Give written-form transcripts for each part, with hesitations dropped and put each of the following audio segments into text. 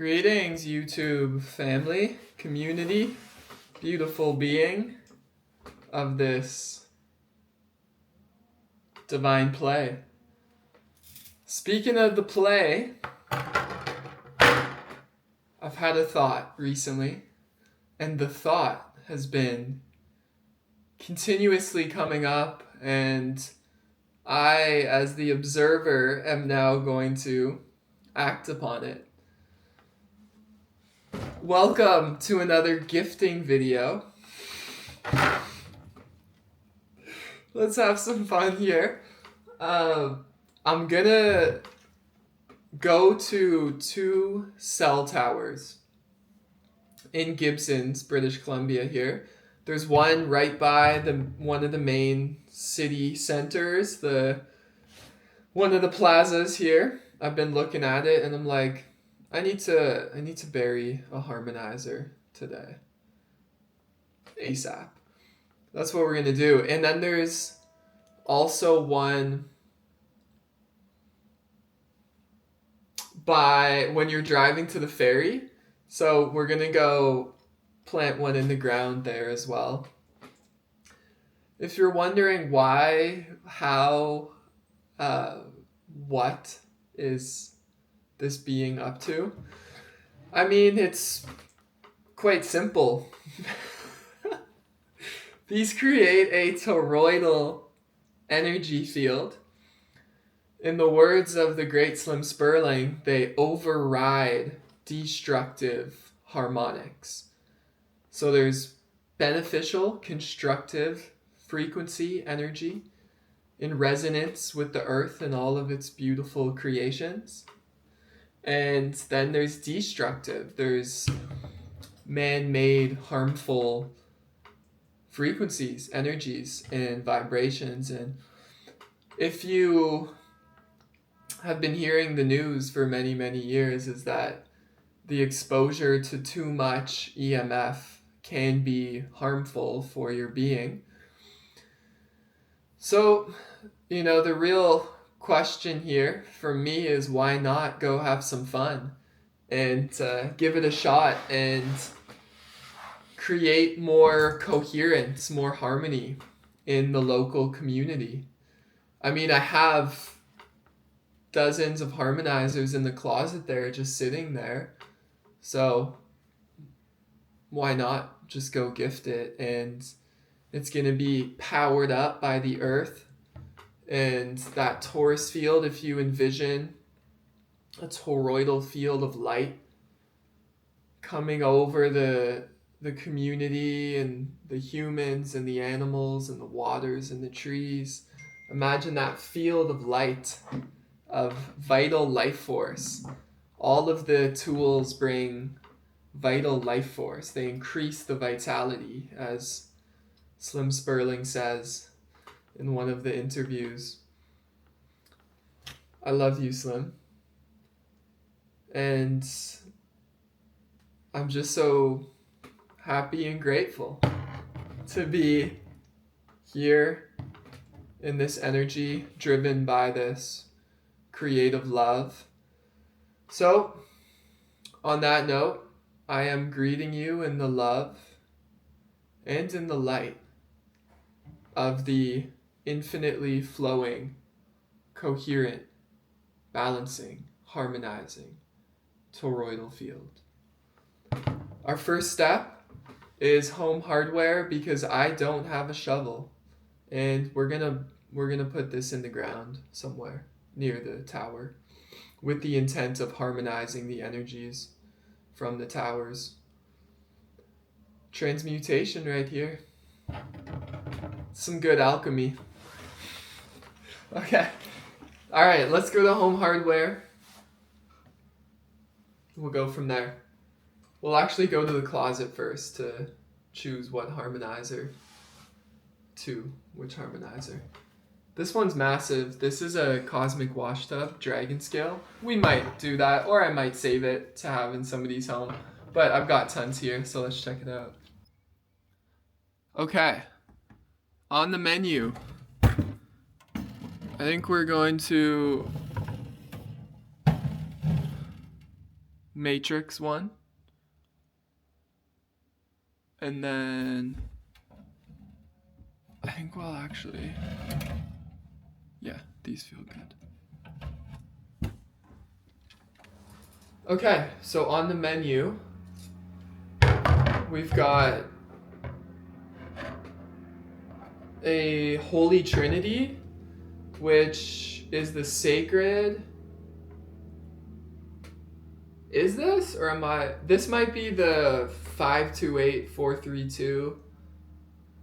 Greetings, YouTube family, community, beautiful being of this divine play. Speaking of the play, I've had a thought recently, and the thought has been continuously coming up, and I, as the observer, am now going to act upon it. Welcome to another gifting video. Let's have some fun here. I'm gonna go to 2 cell towers in Gibsons, British Columbia here. There's one right by one of the main city centers, one of the plazas here. I've been looking at it and I'm like, I need to bury a harmonizer today. ASAP. That's what we're gonna do. And then there's also one by when you're driving to the ferry. So we're gonna go plant one in the ground there as well. If you're wondering why, how, what is this being up to, I mean, it's quite simple. These create a toroidal energy field. In the words of the great Slim Sperling, they override destructive harmonics. So there's beneficial, constructive frequency energy in resonance with the earth and all of its beautiful creations. And then there's destructive, there's man-made harmful frequencies, energies, and vibrations. And if you have been hearing the news for many, many years, is that the exposure to too much EMF can be harmful for your being. So, the real question here for me is, why not go have some fun and give it a shot and create more coherence, more harmony in the local community. I mean, I have dozens of harmonizers in the closet there just sitting there. So why not just go gift it? And it's going to be powered up by the earth. And that torus field, if you envision a toroidal field of light coming over the community and the humans and the animals and the waters and the trees, imagine that field of light, of vital life force. All of the tools bring vital life force. They increase the vitality, as Slim Sperling says in one of the interviews. I love you, Slim. And I'm just so happy and grateful to be here in this energy driven by this creative love. So, on that note, I am greeting you in the love and in the light of the infinitely flowing, coherent, balancing, harmonizing toroidal field. Our first step is home hardware, because I don't have a shovel, and we're gonna put this in the ground somewhere near the tower with the intent of harmonizing the energies from the towers. Transmutation right here. Some good alchemy. Okay. All right, let's go to home hardware. We'll go from there. We'll actually go to the closet first to choose what harmonizer which harmonizer. This one's massive. This is a cosmic wash tub, dragon scale. We might do that, or I might save it to have in somebody's home. But I've got tons here, so let's check it out. Okay. On the menu, I think we're going to matrix one. And then I think, well, actually, yeah, these feel good. Okay, so on the menu, we've got a Holy Trinity, which is the sacred. Is this, or am I? This might be the 528, 432,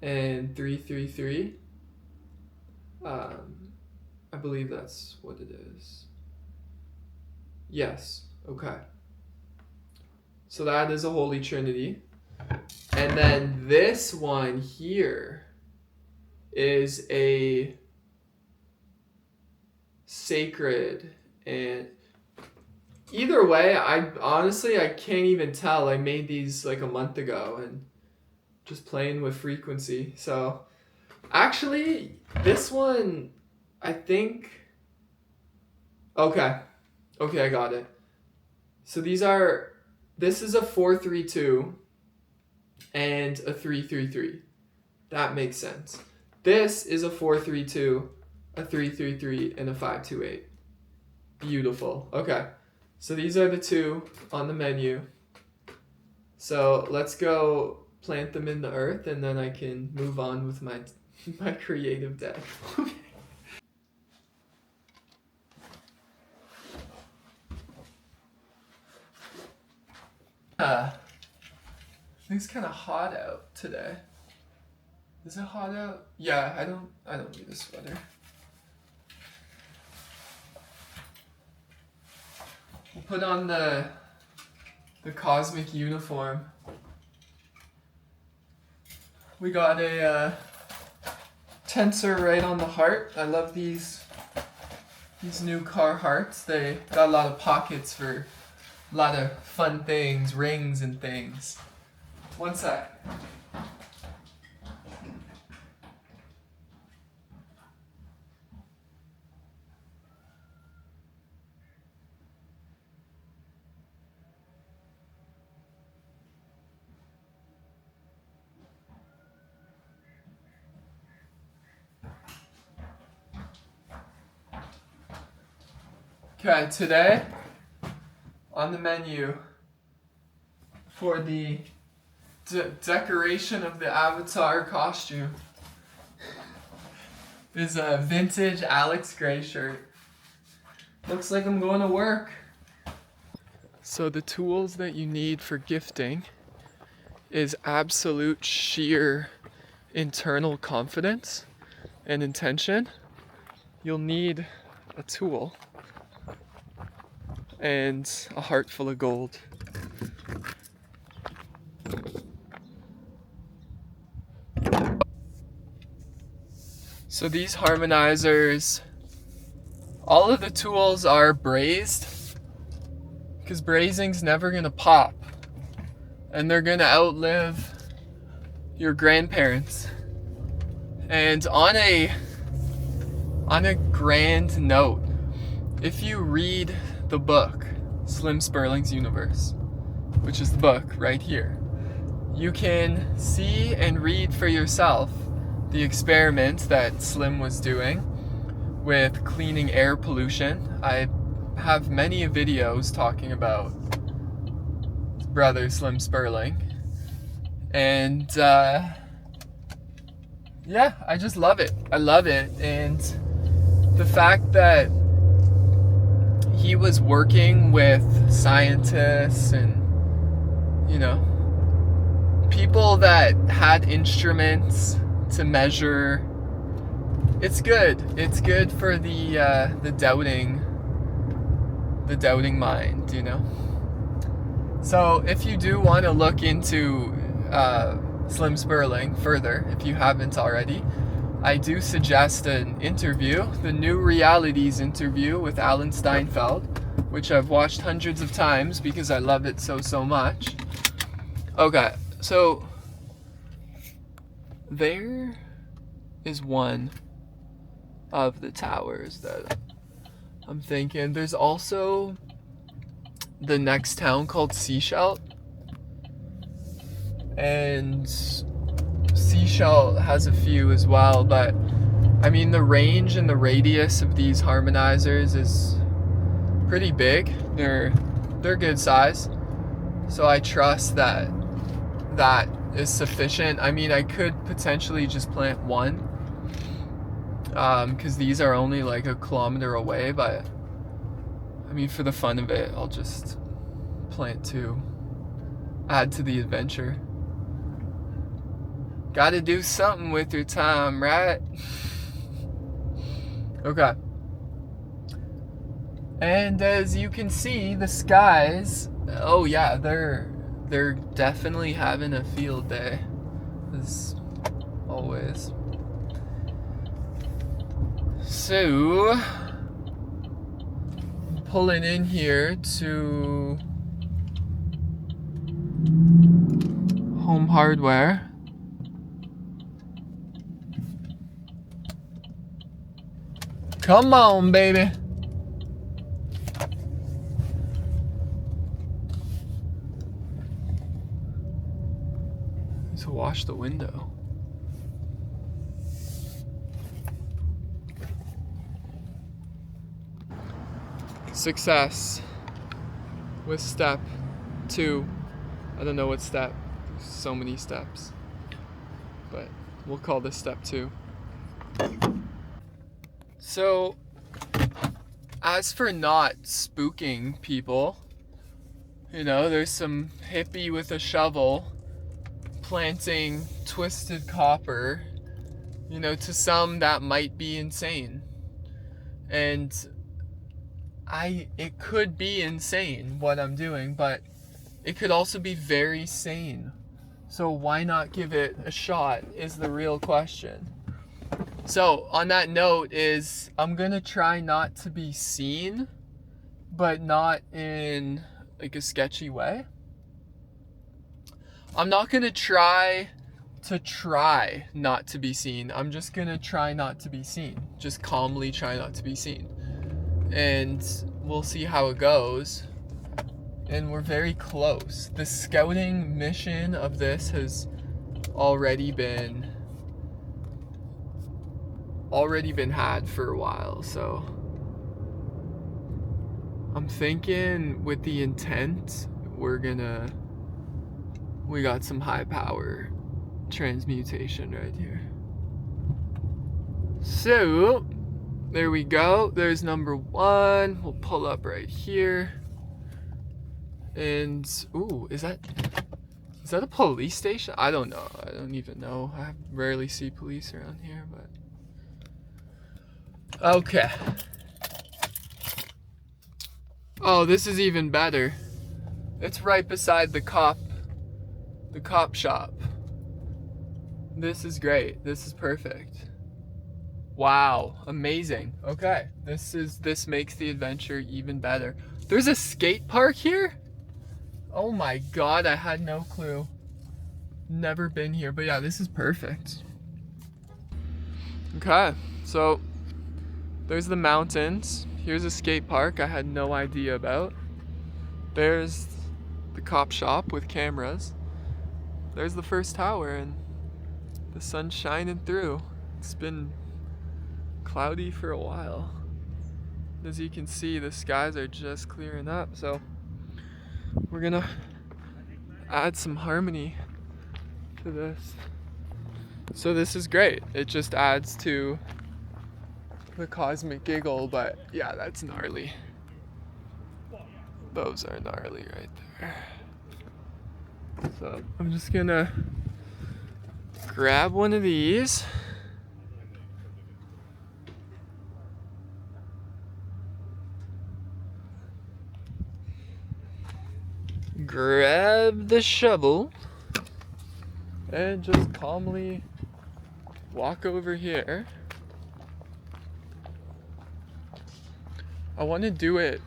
and 333. I believe that's what it is. Yes. Okay. So that is a Holy Trinity. And then this one here is a sacred, and either way, I honestly can't even tell. I made these like a month ago and just playing with frequency. So actually this one, I think, okay, I got it. So this is a 432 and a 333. That makes sense. This is a 432, a 333, and a 528. Beautiful. Okay. So these are the two on the menu. So let's go plant them in the earth, and then I can move on with my creative deck. It's kind of hot out today. Is it hot out? Yeah, I don't need a sweater. We'll put on the cosmic uniform. We got a tensor right on the heart. I love these new car hearts. They got a lot of pockets for a lot of fun things, rings and things. One sec. Okay, today on the menu for the decoration of the Avatar costume is a vintage Alex Gray shirt. Looks like I'm going to work. So the tools that you need for gifting is absolute sheer internal confidence and intention. You'll need a tool and a heart full of gold. So these harmonizers, all of the tools are brazed, because brazing's never gonna pop, and they're gonna outlive your grandparents. And on a grand note, if you read the book Slim Sperling's Universe, which is the book right here, you can see and read for yourself the experiment that Slim was doing with cleaning air pollution. I have many videos talking about brother Slim Sperling, and yeah, I just love it. I love it. And the fact that he was working with scientists and, you know, people that had instruments to measure. It's good. It's good for the doubting mind, you know. So if you do want to look into Slim Sperling further, if you haven't already, I do suggest an interview, the New Realities interview with Alan Steinfeld, which I've watched hundreds of times because I love it so much. Okay, so there is one of the towers that I'm thinking. There's also the next town called Seashell. And Seashell has a few as well, but I mean the range and the radius of these harmonizers is pretty big. They're good size. So I trust that is sufficient. I mean, I could potentially just plant one, because these are only like a kilometer away, but I mean, for the fun of it, I'll just plant two. Add to the adventure. Gotta do something with your time, right? Okay. And as you can see, the skies, oh yeah, they're definitely having a field day, as always. So, I'm pulling in here to Home Hardware. Come on, baby. To wash the window. Success with step 2. I don't know what step. There's so many steps. But we'll call this step 2. So, as for not spooking people, you know, there's some hippie with a shovel planting twisted copper. You know, to some that might be insane. And it could be insane what I'm doing, but it could also be very sane. So why not give it a shot is the real question. So on that note is I'm gonna try not to be seen, but not in like a sketchy way. I'm not gonna try not to be seen. I'm just gonna try not to be seen. Just calmly try not to be seen. And we'll see how it goes. And we're very close. The scouting mission of this has already been had for a while, so I'm thinking with the intent we got some high power transmutation right here. So there we go. There's number 1. We'll pull up right here. And ooh, is that a police station? I don't know. I don't even know. I rarely see police around here, but okay. Oh, this is even better. It's right beside the cop shop. This is great. This is perfect. Wow, amazing. Okay, this makes the adventure even better. There's a skate park here? Oh my god, I had no clue. Never been here, but yeah, this is perfect. Okay, so there's the mountains. Here's a skate park I had no idea about. There's the cop shop with cameras. There's the first tower, and the sun's shining through. It's been cloudy for a while. As you can see, the skies are just clearing up, so we're gonna add some harmony to this. So this is great. It just adds to the cosmic giggle, but yeah, that's gnarly. Those are gnarly right there. So I'm just gonna grab one of these. Grab the shovel and just calmly walk over here. I want to do it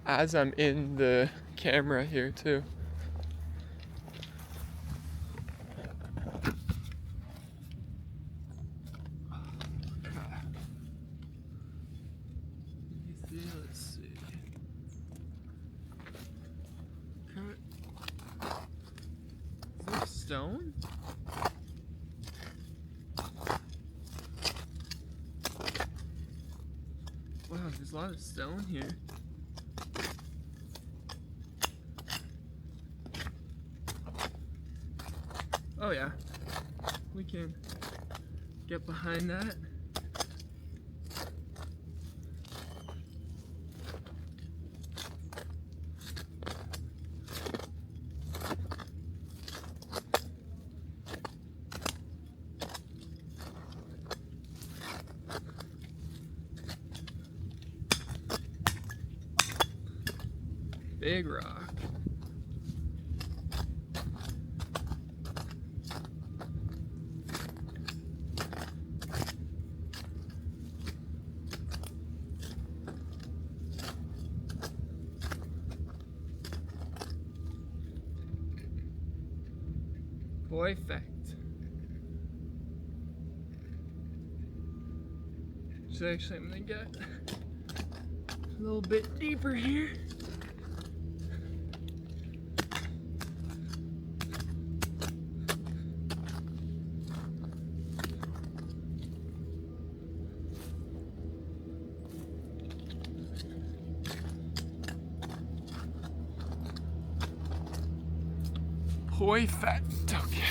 as I'm in the camera here too. Let's see. stone? Wow, there's a lot of stone here. Oh yeah, we can get behind that. Big rock. Perfect. So actually I'm gonna get a little bit deeper here. Perfect. Okay.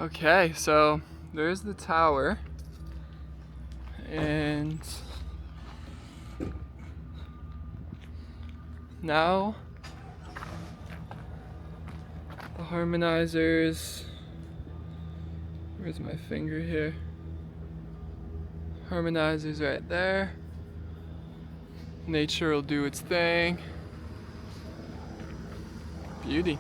Okay, so there's the tower, and now the harmonizers. Where's my finger here? Harmonizers right there. Nature will do its thing. Beauty.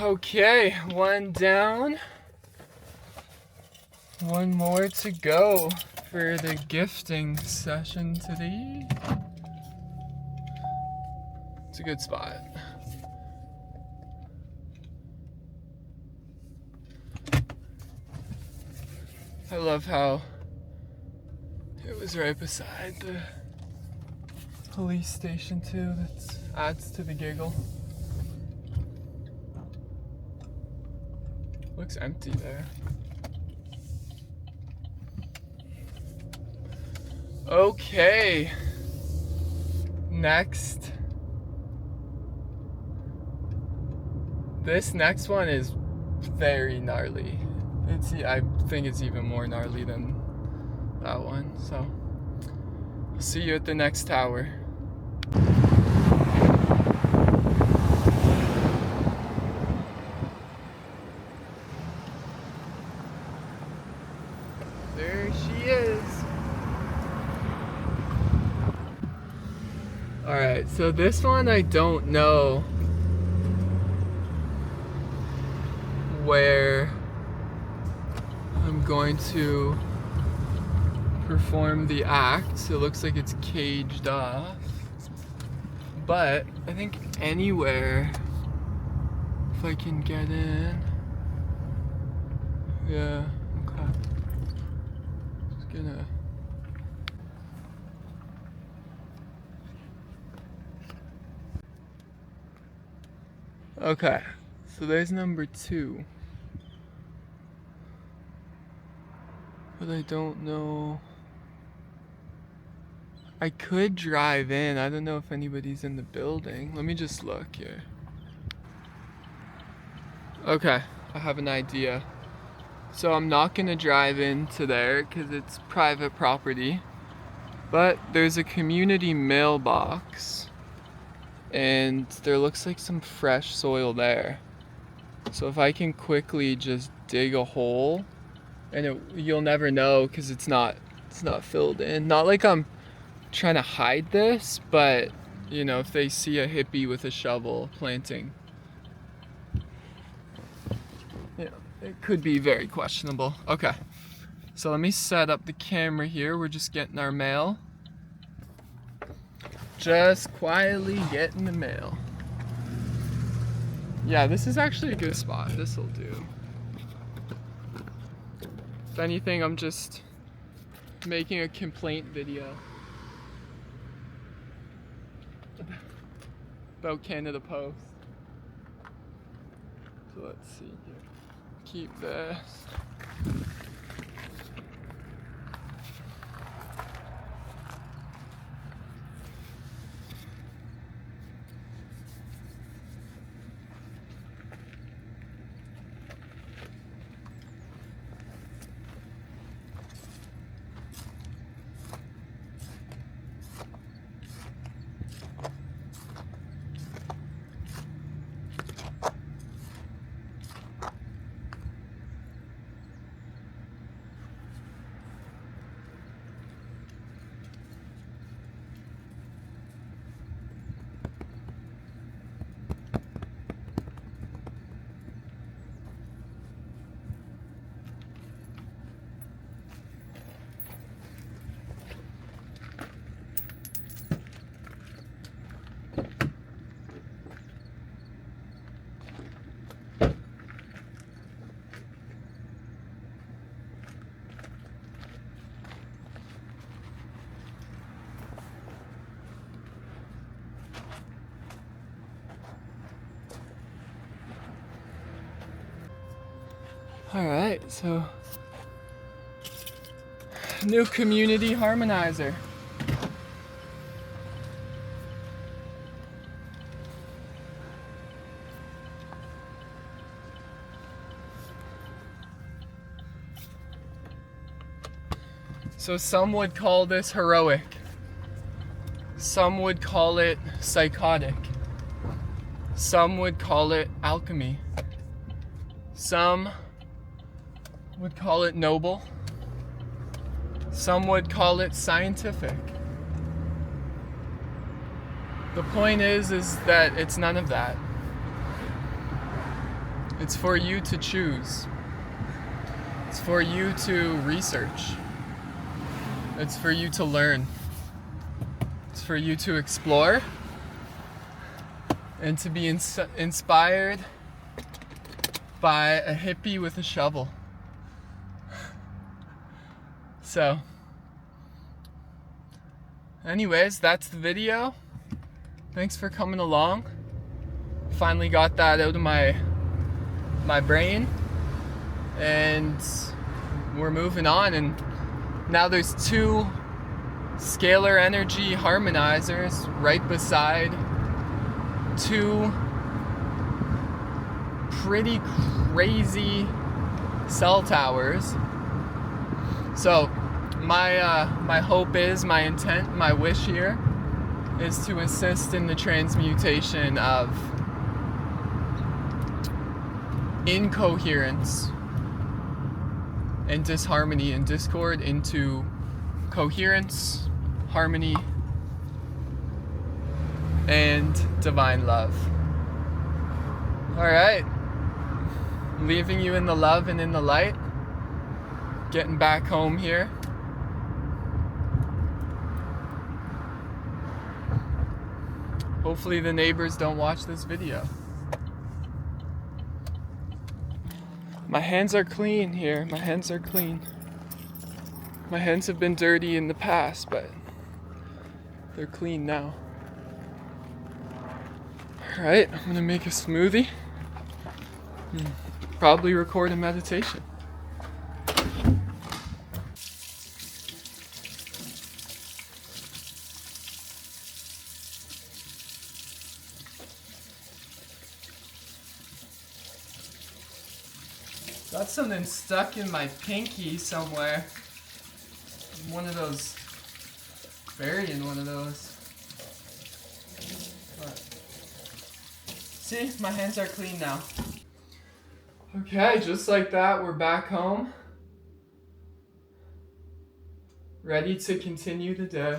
Okay, one down. One more to go for the gifting session today. It's a good spot. I love how it was right beside the police station too. That adds to the giggle. Looks empty there. Okay. Next. This next one is very gnarly. I think it's even more gnarly than that one. So, I'll see you at the next tower. There she is. Alright, so this one I don't know where I'm going to perform the act. It looks like it's caged off, but I think anywhere, if I can get in. Yeah, okay. Just gonna. Okay, so there's number 2. But I don't know. I could drive in. I don't know if anybody's in the building. Let me just look here. Okay, I have an idea. So I'm not gonna drive into there because it's private property. But there's a community mailbox, and there looks like some fresh soil there. So if I can quickly just dig a hole, and you'll never know because it's not filled in. Not like I'm trying to hide this, but you know, if they see a hippie with a shovel planting, you know, it could be very questionable. Okay, So let me set up the camera here. We're just getting our mail. Just quietly getting the mail. Yeah, this is actually a good spot. This'll do. If anything, I'm just making a complaint video about Canada Post. So let's see here. Keep this. Alright, so new community harmonizer. So some would call this heroic. Some would call it psychotic. Some would call it alchemy. Some would call it noble. Some would call it scientific. The point is that it's none of that. It's for you to choose. It's for you to research. It's for you to learn. It's for you to explore and to be inspired by a hippie with a shovel. So, anyways, that's the video. Thanks for coming along. Finally got that out of my brain, and we're moving on. And now there's 2 scalar energy harmonizers right beside 2 pretty crazy cell towers. So my hope is, my intent, my wish here is to assist in the transmutation of incoherence and disharmony and discord into coherence, harmony, and divine love. Alright, leaving you in the love and in the light. Getting back home here. Hopefully the neighbors don't watch this video. My hands are clean here. My hands are clean. My hands have been dirty in the past, but they're clean now. Alright, I'm gonna make a smoothie. Probably record a meditation. Got something stuck in my pinky somewhere. One of those, buried in one of those. But, see, my hands are clean now. Okay, just like that, we're back home. Ready to continue the day.